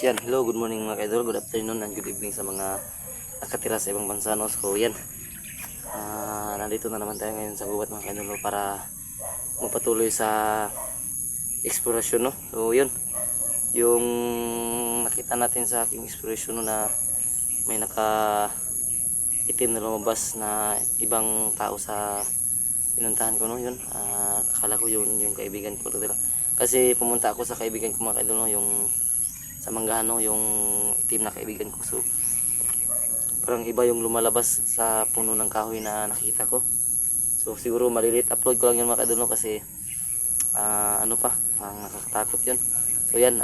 Yan, hello, good morning mga kaidol, good afternoon and good evening sa mga nakatira sa ibang bansa, no? So yan, nandito na naman tayo ngayon sa gubat mga kaidol para magpatuloy sa eksplorasyon, no? So yun, yung nakita natin sa aking eksplorasyon, no, na may naka itim na lumabas na ibang tao sa pinuntahan ko, no? Yun, akala ko yun yung kaibigan ko nila. Kasi pumunta ako sa kaibigan ko mga kaidol, no? Yung sa Manggahan, no? Yung itim na kaibigan ko. So parang iba yung lumalabas sa puno ng kahoy na nakita ko. So siguro malilit upload ko lang yun mga kaidol, no? Kasi ano pa, nakakatakot yun. So yan,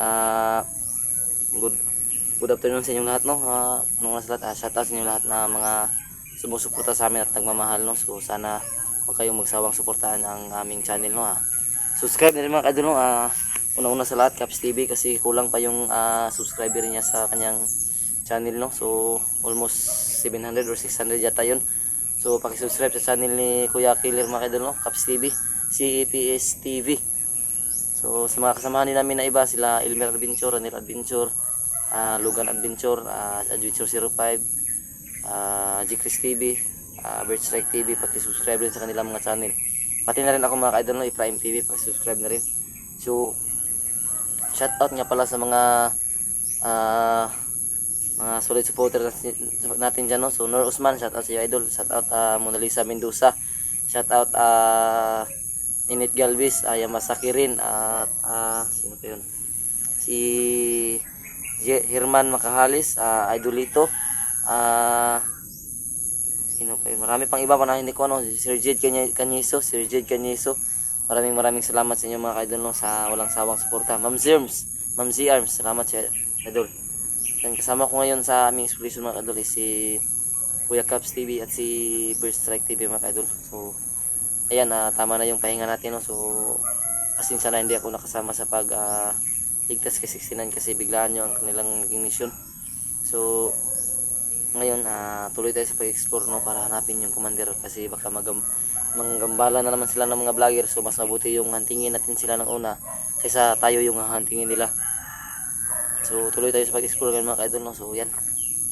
good afternoon sa inyong lahat, no? Nung nasa lahat, shout out sa inyong lahat na mga sumusuporta sa amin at nagmamahal, no? So sana huwag kayong magsawang suportahan ang aming channel, no? Subscribe na rin mga kaidol, no? Una-una sa lahat, Caps TV, kasi kulang pa yung subscriber niya sa kanyang channel, no? So almost 700 or 600 yata yun. So paki-subscribe sa channel ni Kuya Killer mga kaidol, no? Caps TV, CEPS TV. So sa mga kasamahan namin na iba, sila Elmer Adventure, Ranel Adventure, Lugan Adventure, Adventure 05, G-Chris TV, Birdstrike TV, paki-subscribe rin sa kanilang mga channel. Pati na rin ako mga kaidol, no? Prime TV, paki-subscribe na rin. So shout out nga pala sa mga solid supporter natin dyan, no? So Nor Usman, shout out sa iyo idol. Shout out Mona Lisa Mendoza, shout out Init Galvis, Yamasaki rin, at sino pa yun, si Herman Makahalis, Idolito, sino pa yun, marami pang iba pa na hindi ko ano, Sir Jed Canyeso, maraming salamat sa inyo mga kaidol, no? Sa walang sawang suporta. Ma'am Z Arms, salamat sa idol. Dan kasama ko ngayon sa aming exploration mga kaidol si Kuya Caps TV at si Birdstrike TV mga kaidol. So ayan, tama na yung pahinga natin, no? So pasensya na hindi ako nakasama sa pag ligtas kay 69 kasi biglaan nyo ang kanilang naging mission. So ngayon tuloy tayo sa pag-explore, no? Para hanapin yung commander kasi baka manggambala na naman sila ng mga vlogger. So mas mabuti yung huntingin natin sila ng una kaysa tayo yung huntingin nila. So tuloy tayo sa pag-explore ngayon mga kaidol, no? So yan,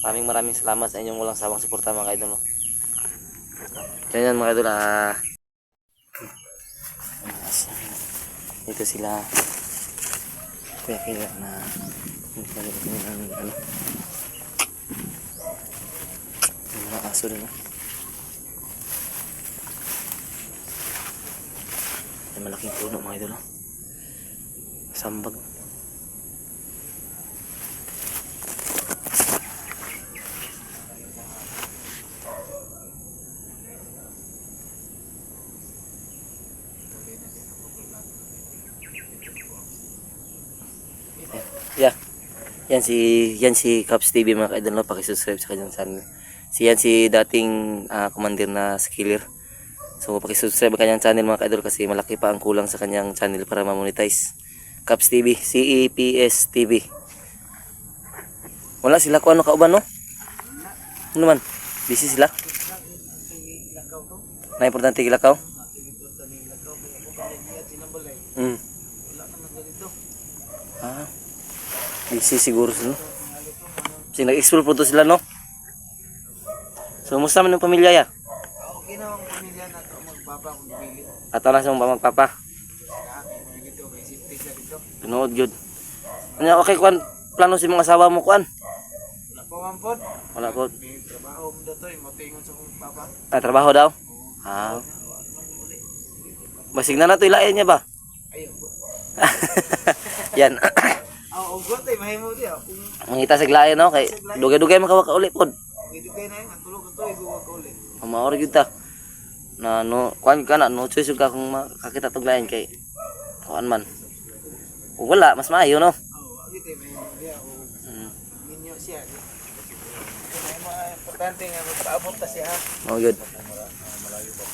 maraming salamat sa inyong walang sawang suporta mga kaidol, no? Yan mga kaidol, ito sila Kuya Killer na hindi pa rin ano, yung mga aso rin, no? May malaking puno mga idol, no? Sambag. Yeah. Yan si Caps TV mga kaidol, no? Paki-subscribe sa kanyang channel. Yan si dating commander na skiller. So paki-subscribe ang kanyang channel mga kaidol kasi malaki pa ang kulang sa kanyang channel para ma-monetize. Caps TV, CEPS TV. Wala sila ko ano kauban, no? Ano man? Busy sila? Na importante kilakaw? Busy siguro sila. Kasi nag-explore po to sila, no? So musta man yung pamilya ya? Okay na ang pamilya na ito, magpapa kung bibili. Ato na sa mga magpapa. Dito, may safety sa dito. Tunood good. Ano, okay, kuan, plano si mga asawa mo, kuan? Wala po mampod. Wala po. May trabaho mo dito, motingon sa kong papa. Trabaho daw? Basig na ito, ilain niya ba? Ayaw po. Yan. Ugot eh, mahimo diya. Mangita sa glain, no? Kay dugay-dugay makawaka ulit po. Dugay na yun, matulog ito, iguwag ka ulit. Maori gyud ta. Na no, kuan ka na, no choice ka kung makakita tog lain kay kuan man. O wala, mas maayo, no? Agit eh, mahimo diya. Minyo siya. Importante nga, magpaabot ta siya. Oh, good.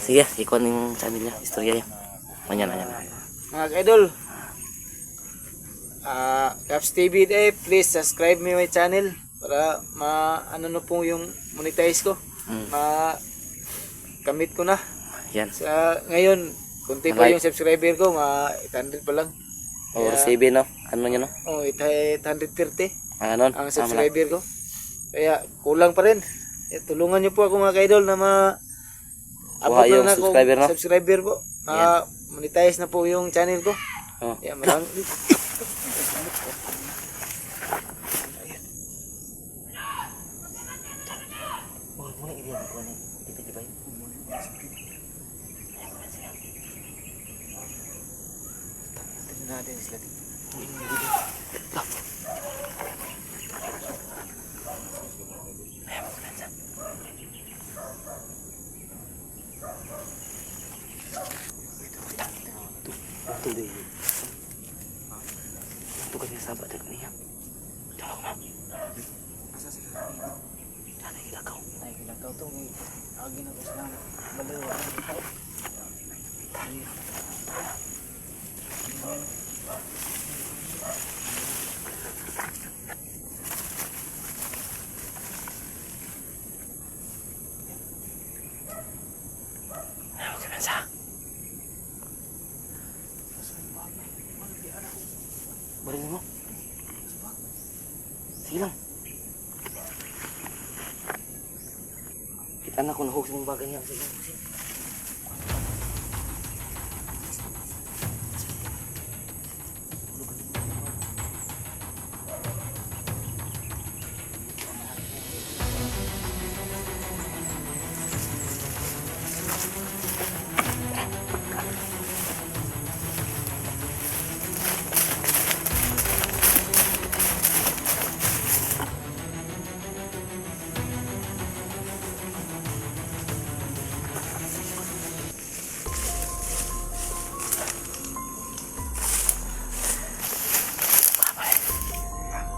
Sige, ikuan yung channel niya, istorya niya. Manyan. Mga idol, Caps TV please subscribe me my channel para ano na po yung monetize ko. Kamit ko na. Yan. Sa ngayon, kunti pa yung subscriber ko, 800 pa lang. Or 7, no? Ano nyo, no? Oh, 830. Ganon. ang subscriber ko. Kaya kulang pa rin. Tulungan niyo po ako mga ka-idol na Kuha yung na akong subscriber, no? subscriber po. Monetize na po yung channel ko. Oh. Kaya maraming natin sila. Tuloy. Ito kasi sabat na niya. Tawag na. Asa sila? Sana ilakaw. Ay, kilakaw to. Agi na ko sila. Balawa. Ayaw ka sa. Balik mo. Sige lang. Kita na kung nahog sa mga bagay niya. Sige lang. Sige.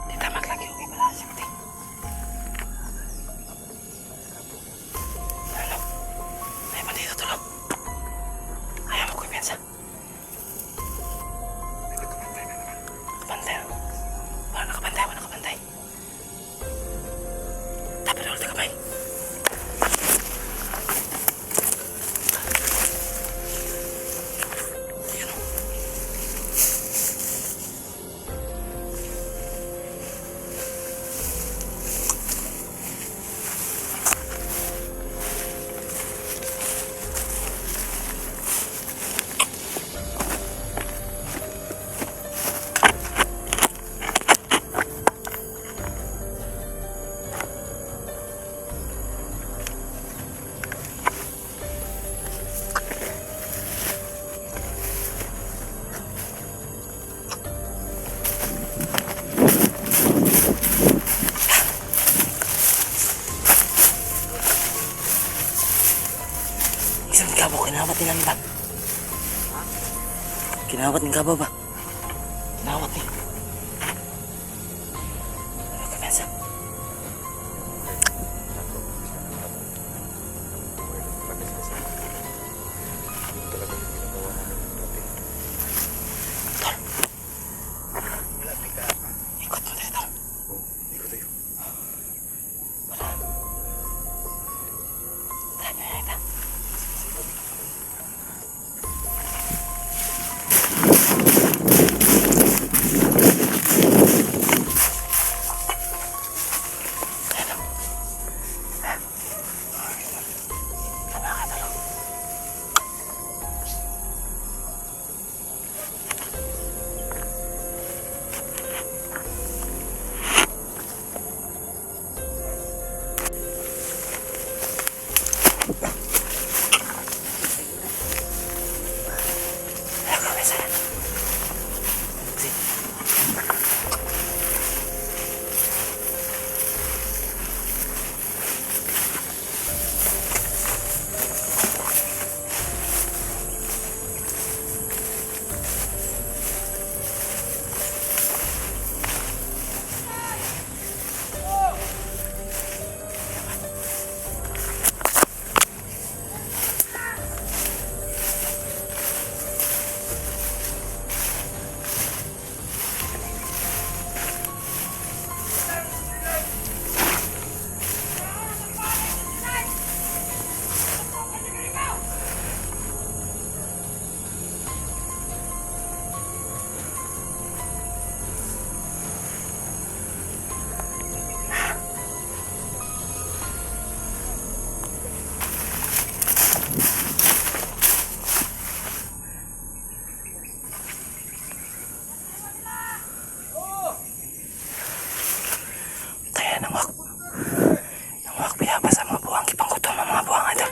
Ditamak lagi. Okay pala. Sige. Ano? Ay, dito tulog. Ayaw mo kumpiyansa. Nakabantay. Wala nakabantay. Dapat ulit na kamay. Ayan o. Isang kabo, kinawat ni ba? Kinawat ng kabo ba? Kinawat ni. Ano ka bensa? Tol. Ikot mo tayo, Tol. Ikot tayo. Tara, tara. Ayan, nangwak. Nangwak piyaba sa mga buwang. Ipangkutom ang mga buwang idol.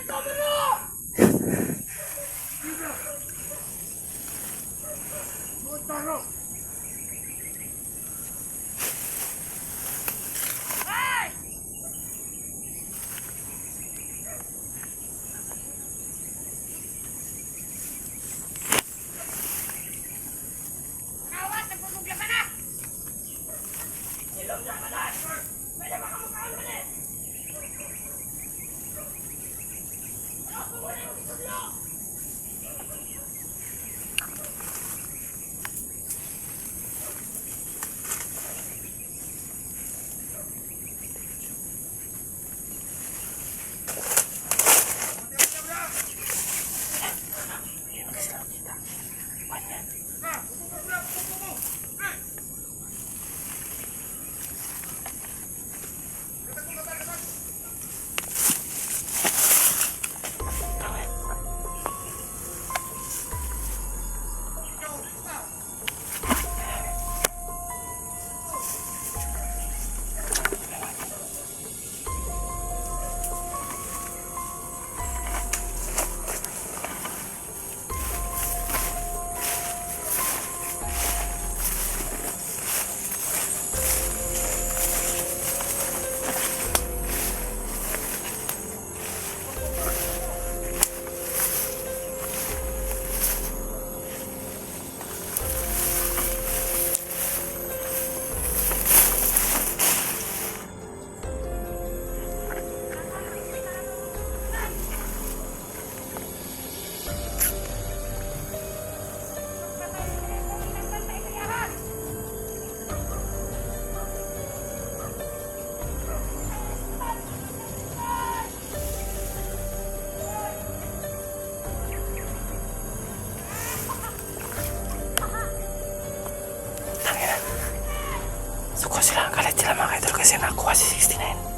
Suko sila, galit sila mga idol kasi nakuha si 69.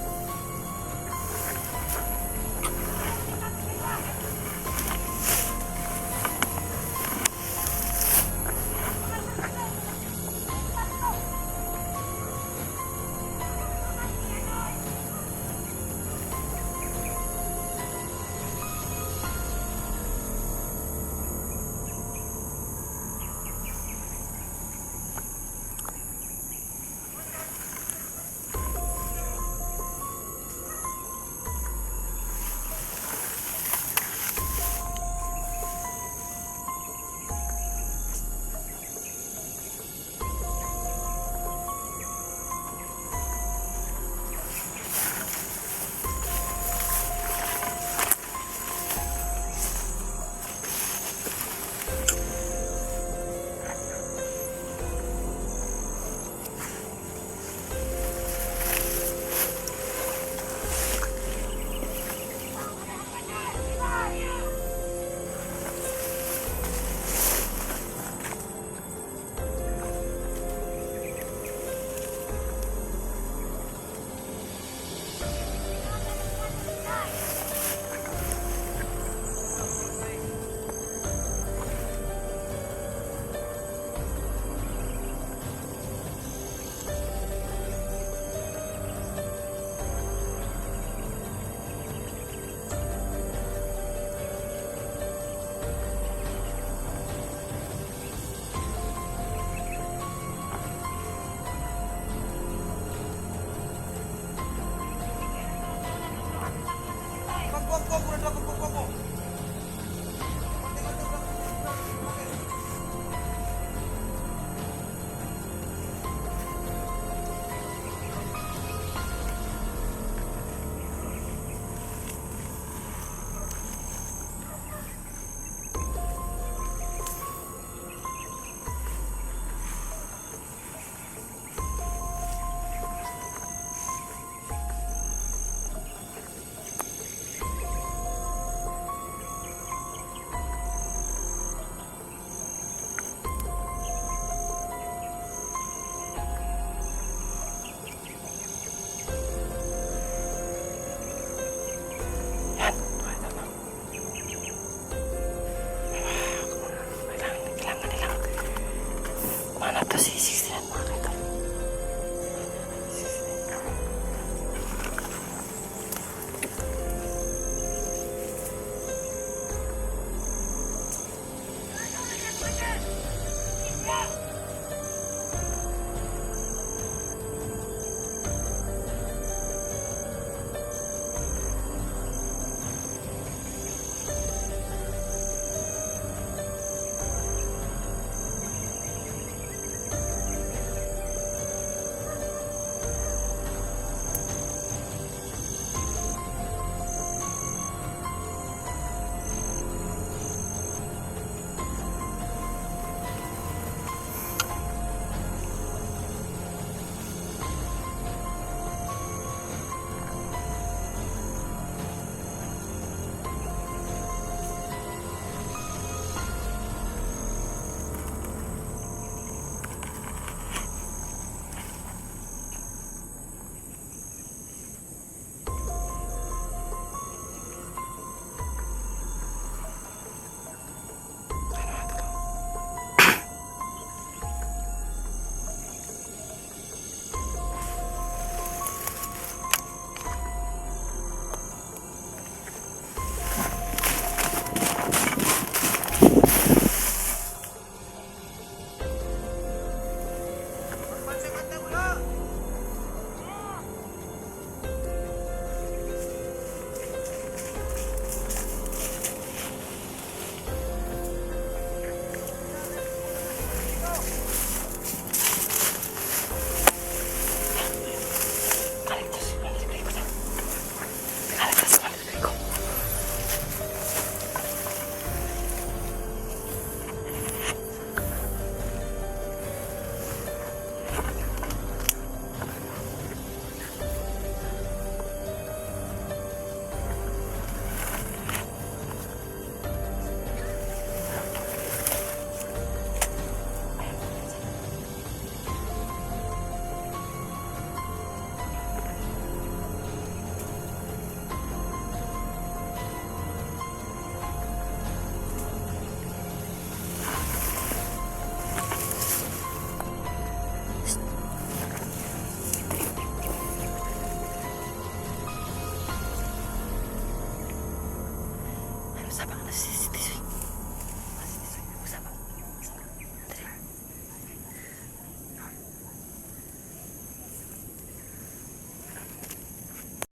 Sabang na si